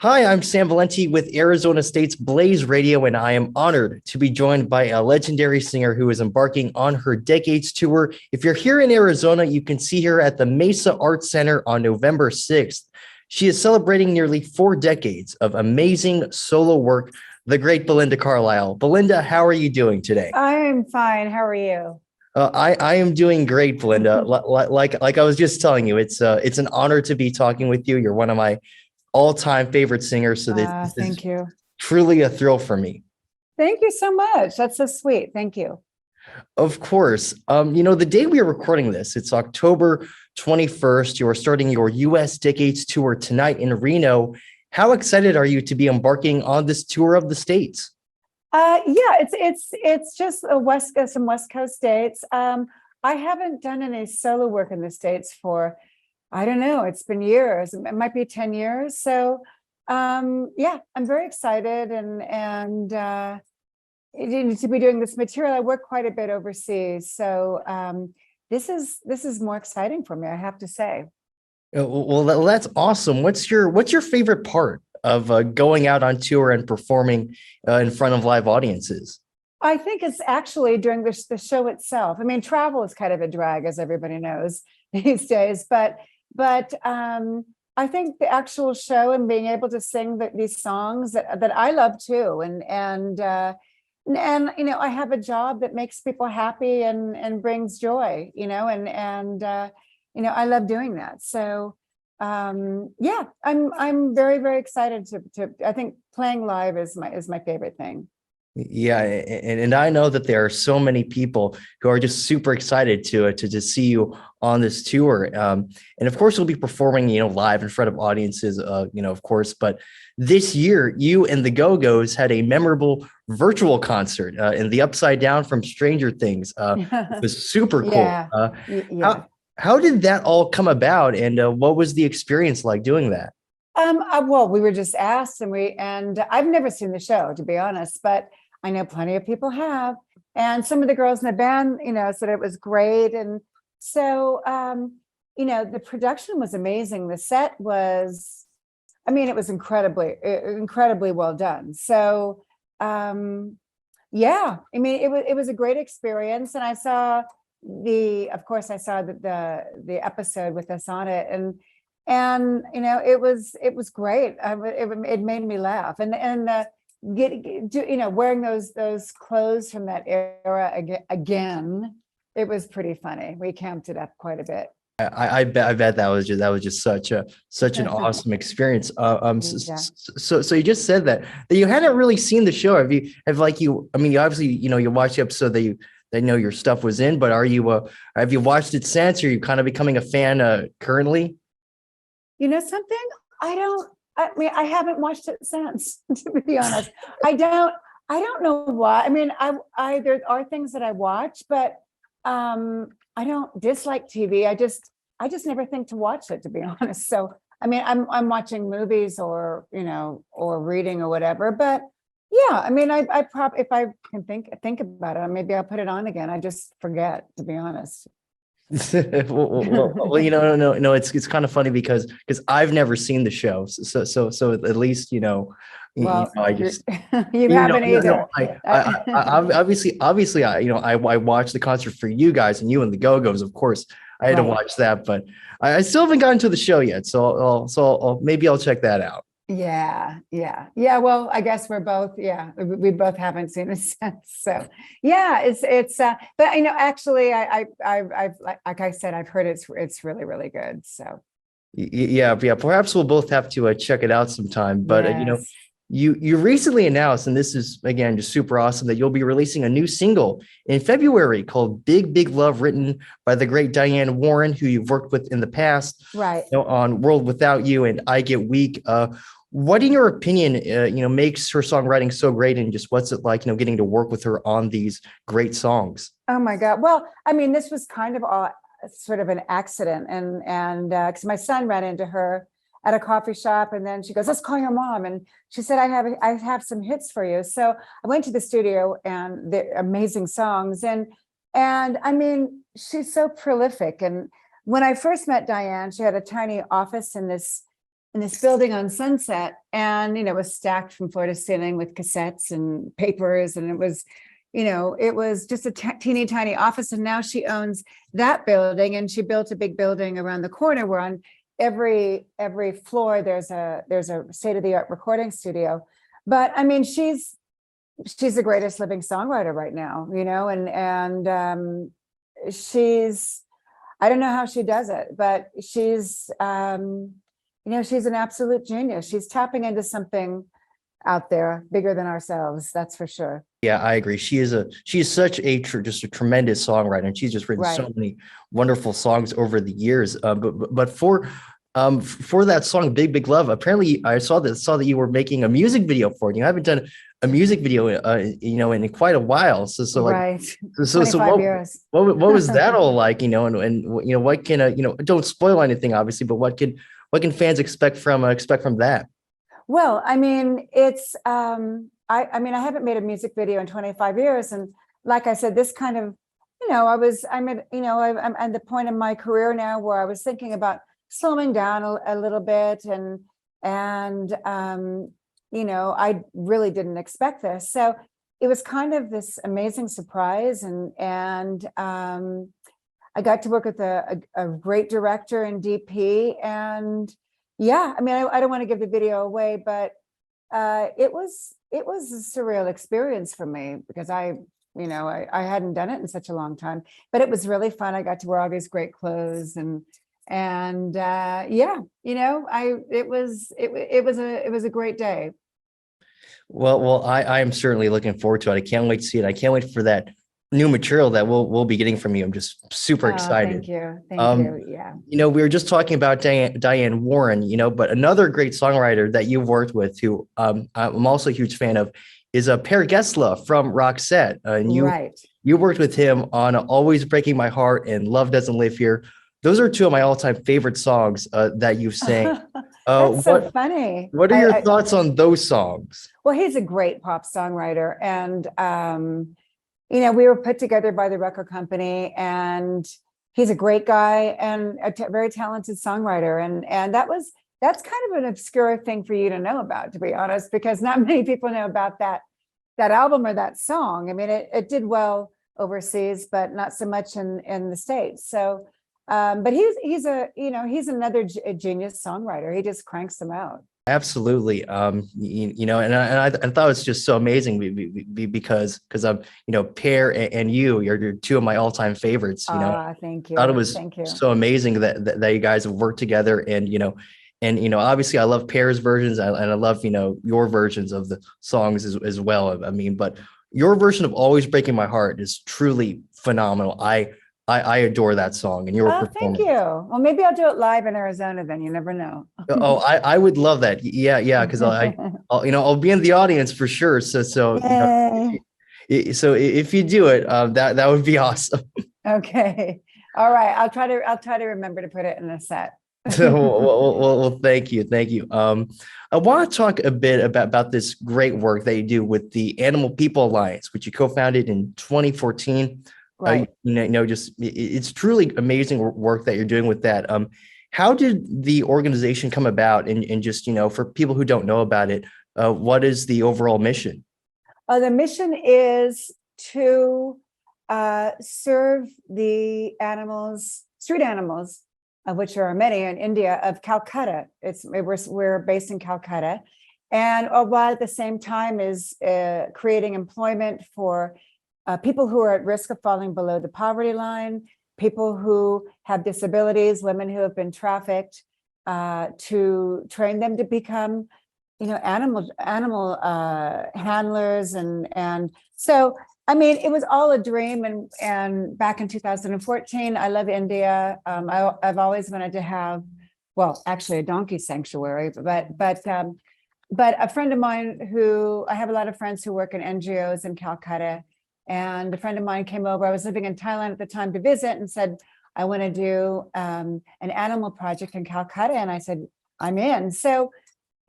Hi, I'm Sam Valenti with Arizona State's Blaze Radio, and I am honored to be joined by a legendary singer who is embarking on her Decades Tour. If you're here in Arizona, you can see her at the Mesa Arts Center on November 6th. She is celebrating nearly 4 decades of amazing solo work, the great Belinda Carlisle. Belinda, how are you doing today? I'm fine. How are you? I am doing great, Belinda. Like I was just telling you, it's an honor to be talking with you. You're one of my all-time favorite singers, so this is Thank you. truly a thrill for me. Thank you so much. That's so sweet. Thank you. Of course. The day we are recording this, it's October 21st. You are starting your US Decades Tour tonight in Reno. How excited are you to be embarking on this tour of the States? Yeah, it's just some West Coast dates. I haven't done any solo work in the States for, I don't know, it's been years. It might be 10 years. So yeah, I'm very excited and to be doing this material. I work quite a bit overseas. So this is more exciting for me, I have to say. Well, that's awesome. What's your favorite part of going out on tour and performing in front of live audiences? I think it's actually during the show itself. I mean, travel is kind of a drag, as everybody knows these days, but I think the actual show and being able to sing these songs that I love too, and I have a job that makes people happy and brings joy, and I love doing that. So yeah, I'm very, very excited to I think playing live is my favorite thing. Yeah, and I know that there are so many people who are just super excited to see you on this tour. And of course, you'll be performing, live in front of audiences, of course. But this year, you and the Go-Go's had a memorable virtual concert in the Upside Down from Stranger Things. It was super cool. Yeah, yeah. How did that all come about, and what was the experience like doing that? Well, we were just asked, and I've never seen the show, to be honest, but I know plenty of people have. And some of the girls in the band, said it was great. And so, the production was amazing. The set was, I mean, it was incredibly well done. So, yeah, I mean, it was a great experience. And of course, I saw the episode with us on it, and it was great. It made me laugh, and wearing those clothes from that era again, it was pretty funny. We camped it up quite a bit. I bet that was just such an awesome experience. Yeah. So you just said that you hadn't really seen the show. I mean, you obviously you watched the episode that know your stuff was in, but have you watched it since? Or are you kind of becoming a fan currently? You know something? I mean, I haven't watched it since, to be honest. I don't know why. I mean, there are things that I watch, but I don't dislike TV. I just never think to watch it, to be honest. So, I mean, I'm watching movies or reading or whatever, but yeah, I mean, I probably, if I can think about it, maybe I'll put it on again. I just forget, to be honest. Well, no, it's kind of funny because I've never seen the show, so at least Well, I just you haven't either. obviously I watched the concert for you guys and you and the Go-Go's, of course. I had to Right. watch that, but I still haven't gotten to the show yet, maybe I'll check that out. Yeah. Well, I guess we both haven't seen it since. So yeah, but actually I've like I said, I've heard it's really, really good. So Yeah. Perhaps we'll both have to check it out sometime. But yes. you recently announced, and this is again just super awesome, that you'll be releasing a new single in February called "Big Big Love," written by the great Diane Warren, who you've worked with in the past, Right. on "World Without You" and "I Get Weak." What, in your opinion, makes her songwriting so great, and just what's it like, getting to work with her on these great songs? Oh my God. Well, I mean, this was kind of sort of an accident, and because my son ran into her at a coffee shop, and then she goes, "Let's call your mom," and she said, "I have some hits for you." So I went to the studio, and they're amazing songs, and I mean, she's so prolific. And when I first met Diane, she had a tiny office in this in this building on Sunset, and it was stacked from floor to ceiling with cassettes and papers, and it was just a teeny tiny office. And now she owns that building, and she built a big building around the corner where on every floor there's a state-of-the-art recording studio. But I mean, she's the greatest living songwriter right now, and she's, I don't know how she does it, but she's she's an absolute genius. She's tapping into something out there bigger than ourselves, that's for sure. Yeah, I agree. She's such just a tremendous songwriter, and she's just written so many wonderful songs over the years. But for that song, Big Big Love, apparently I saw that you were making a music video for it. You haven't done a music video, in quite a while. So like, so 25 years. What was that all like? And what can don't spoil anything, obviously, but what can fans expect from that? Well, I mean, it's I haven't made a music video in 25 years, and like I said, this kind of, I'm at the point in my career now where I was thinking about slowing down a little bit, and I really didn't expect this, so it was kind of this amazing surprise, and I got to work with a great director and DP, and yeah, I mean, I don't want to give the video away, but it was a surreal experience for me, because I hadn't done it in such a long time, but it was really fun. I got to wear all these great clothes, and it was a great day. Well, I am certainly looking forward to it. I can't wait to see it. I can't wait for that new material that we'll be getting from you. I'm just super excited. Thank you. Yeah. We were just talking about Diane Warren, but another great songwriter that you've worked with, who I'm also a huge fan of, is Per Gessle from Roxette. And you worked with him on Always Breaking My Heart and Love Doesn't Live Here. Those are two of my all-time favorite songs that you've sang. That's so funny. What are your thoughts on those songs? Well, he's a great pop songwriter, and we were put together by the record company, and he's a great guy and a very talented songwriter. And that's kind of an obscure thing for you to know about, to be honest, because not many people know about that album or that song. I mean, it did well overseas, but not so much in the States. So, but he's another genius songwriter. He just cranks them out. Absolutely. And I thought it's just so amazing because I'm, Per and you're two of my all-time favorites. Thank you. I thought it was so amazing that you guys have worked together, and obviously I love Per's versions, and I love, your versions of the songs as well. I mean, but your version of Always Breaking My Heart is truly phenomenal. I adore that song, and your performance. Thank you. Well, maybe I'll do it live in Arizona then. You never know. I would love that. Yeah, because I'll be in the audience for sure. So if you do it, that would be awesome. Okay. All right. I'll try to remember to put it in the set. Well, thank you. I want to talk a bit about this great work that you do with the Animal People Alliance, which you co-founded in 2014. Right. It's truly amazing work that you're doing with that. How did the organization come about? And just, for people who don't know about it, what is the overall mission? The mission is to serve the street animals, of which there are many in India, of Calcutta. We're based in Calcutta. And while at the same time is creating employment for people who are at risk of falling below the poverty line, people who have disabilities, women who have been trafficked, to train them to become, animal handlers, and so I mean, it was all a dream. And back in 2014, I love India. I've always wanted to have, well, actually a donkey sanctuary, but a friend of mine I have a lot of friends who work in NGOs in Calcutta. And a friend of mine came over. I was living in Thailand at the time to visit, and said, I want to do an animal project in Calcutta. And I said, I'm in. So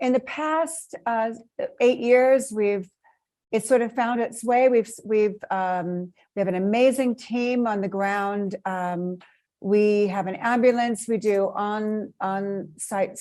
in the past 8 years, it's sort of found its way. We have an amazing team on the ground, We have an ambulance. We do on-site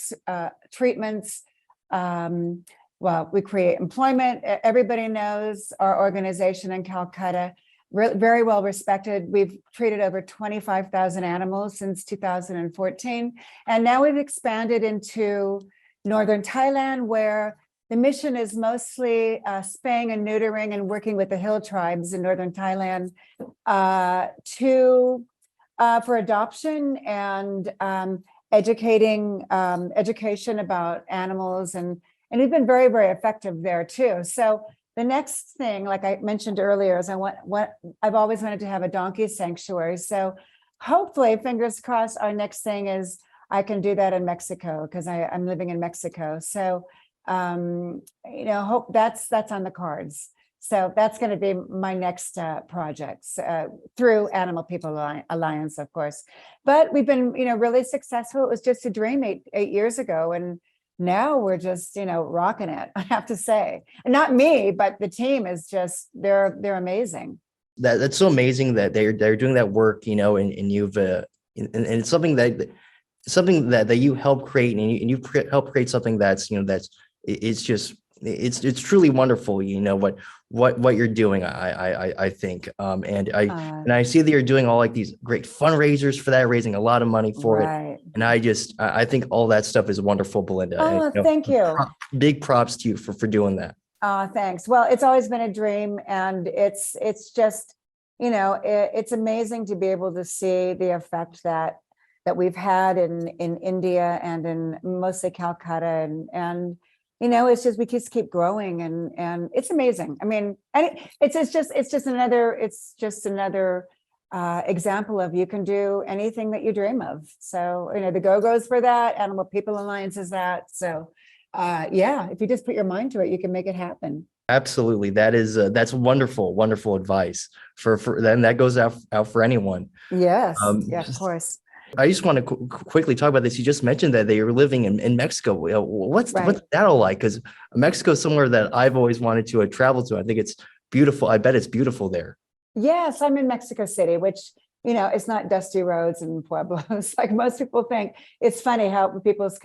treatments. Well, we create employment. Everybody knows our organization in Calcutta, very well respected. We've treated over 25,000 animals since 2014. And now we've expanded into northern Thailand, where the mission is mostly spaying and neutering and working with the hill tribes in northern Thailand for adoption and education about animals. And we've been very, very effective there too. So the next thing, like I mentioned earlier, is I've always wanted to have a donkey sanctuary. So hopefully, fingers crossed, our next thing is I can do that in Mexico, because I'm living in Mexico. So, hope that's on the cards. So that's going to be my next projects through Animal People Alliance, of course. But we've been, really successful. It was just a dream eight years ago, and now we're just, rocking it, I have to say. And not me, but the team is just, they're amazing. That's so amazing that they're doing that work, and you've and it's something that you help create, and you help create something that's, it's truly wonderful, what you're doing, I think. And I see that you're doing all like these great fundraisers for that, raising a lot of money for it. And I think all that stuff is wonderful, Belinda. Oh, thank you. Big props to you for doing that. Thanks. Well, it's always been a dream, and it's just, it's amazing to be able to see the effect that we've had in India and in mostly Calcutta, and it's just, we just keep growing, and it's amazing. I mean, and it's just another example of you can do anything that you dream of. So, the Go-Go's for that, Animal People Alliance is that. So, if you just put your mind to it, you can make it happen. Absolutely. That's wonderful advice for then that goes out for anyone. Yes. Yeah, of course. I just want to quickly talk about this. You just mentioned that they were living in Mexico. What's that all like? Because Mexico is somewhere that I've always wanted to travel to. I think it's beautiful. I bet it's beautiful there. Yes, I'm in Mexico City, which, it's not dusty roads and pueblos like most people think. It's funny how people's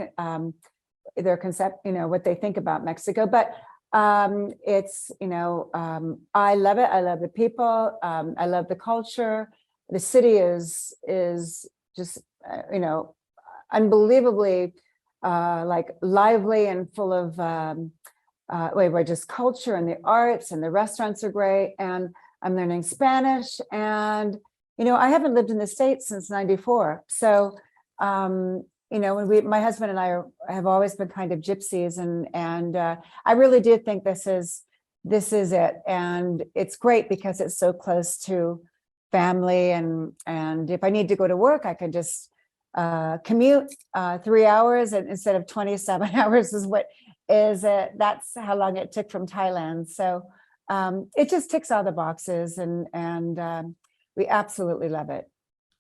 their concept, what they think about Mexico. But it's, I love it. I love the people. I love the culture. The city is just, unbelievably like lively and full of just culture, and the arts, and the restaurants are great. And I'm learning Spanish, and, I haven't lived in the States since '94. So, when my husband and I have always been kind of gypsies, and I really do think this is it. And it's great because it's so close to family, and if I need to go to work, I can just commute 3 hours, and instead of 27 hours that's how long it took from Thailand. So it just ticks all the boxes, and we absolutely love it.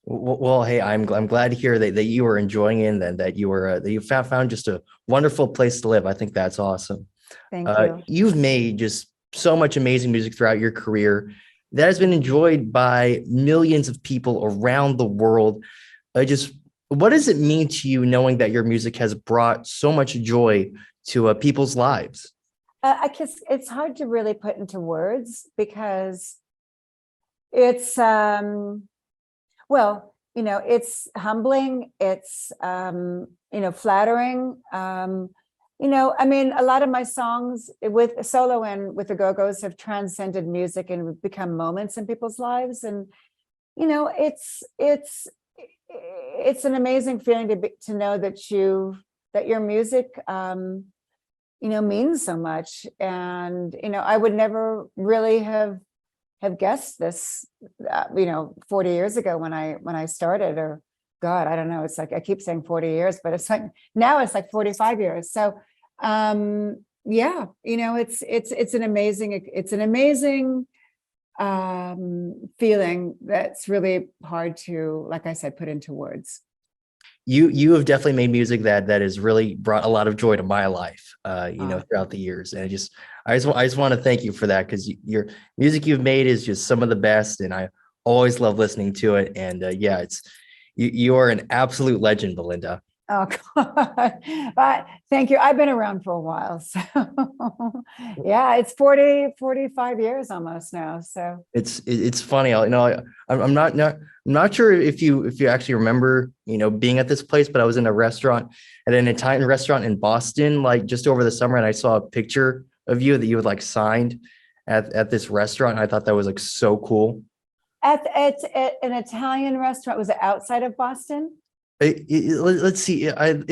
Well, hey, I'm glad to hear that you were enjoying it, and that you found just a wonderful place to live. I think that's awesome. Thank you. You've made just so much amazing music throughout your career that has been enjoyed by millions of people around the world. What does it mean to you knowing that your music has brought so much joy to people's lives? I guess it's hard to really put into words, because it's, it's humbling. It's, flattering. A lot of my songs with solo and with the Go-Go's have transcended music and become moments in people's lives. And, it's an amazing feeling to know that your music, means so much. And, I would never really have guessed this, 40 years ago when I started, or God, I don't know. It's like, I keep saying 40 years, but it's like, now it's like 45 years. So, it's an amazing feeling that's really hard to, like I said, put into words. You have definitely made music that has really brought a lot of joy to my life, throughout the years. And I just want to thank you for that, because your music you've made is just some of the best, and I always love listening to it. And You are an absolute legend, Belinda. Oh, God. But thank you. I've been around for a while. So yeah, it's 45 years almost now. So It's funny. I'm not sure if you actually remember, being at this place, but I was in a restaurant at an Italian restaurant in Boston, like just over the summer, and I saw a picture of you that you had like signed at this restaurant. And I thought that was like so cool. at an Italian restaurant, was it outside of Boston? Let's see. I'm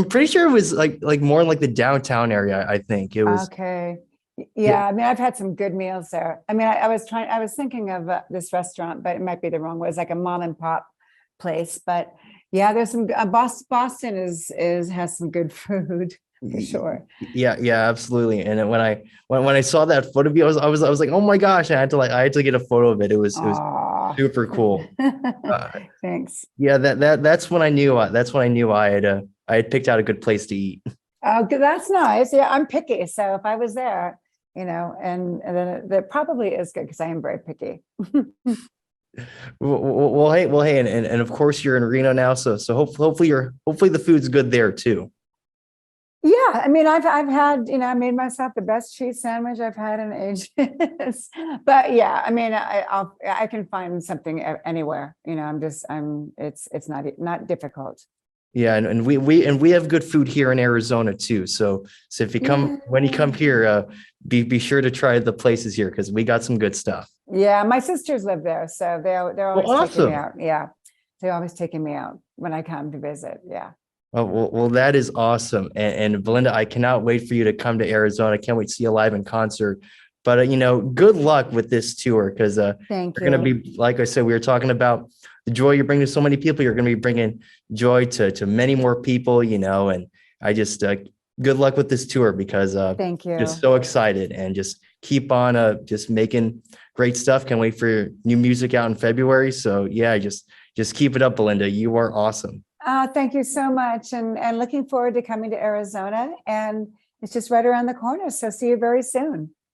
pretty sure it was like more in like the downtown area. I think it was. Okay. Yeah. Yeah, I mean, I've had some good meals there. I mean, I was thinking of this restaurant, but it might be the wrong one. It's like a mom and pop place. But yeah, there's some, Boston has some good food for sure. Yeah, absolutely. And then when I saw that photo of you, I was like, oh my gosh, I had to get a photo of it. It was Aw. super cool. Uh, Thanks. yeah, that's when I knew I had picked out a good place to eat. Oh, that's nice. Yeah, I'm picky. So if I was there, and then that probably is good because I am very picky. Well, hey, and of course you're in Reno now, so hopefully the food's good there too. Yeah, I mean, I've had, I made myself the best cheese sandwich I've had in ages. But yeah, I mean, I can find something anywhere. It's not difficult. Yeah, and we have good food here in Arizona too. So if you come when you come here, be sure to try the places here because we got some good stuff. Yeah, my sisters live there, so they're Well, always taking me awesome. out. Yeah, they're always taking me out when I come to visit. Yeah. Oh, well, that is awesome. And Belinda, I cannot wait for you to come to Arizona. I can't wait to see you live in concert. But good luck with this tour because Thank you're going to you. be, like I said, we were talking about the joy you're bringing to so many people. You're going to be bringing joy to many more people. And I just good luck with this tour because Thank just you. so excited and just keep on just making great stuff. Can't wait for your new music out in February. So yeah, just keep it up, Belinda. You are awesome. Thank you so much, and looking forward to coming to Arizona. And it's just right around the corner, so see you very soon.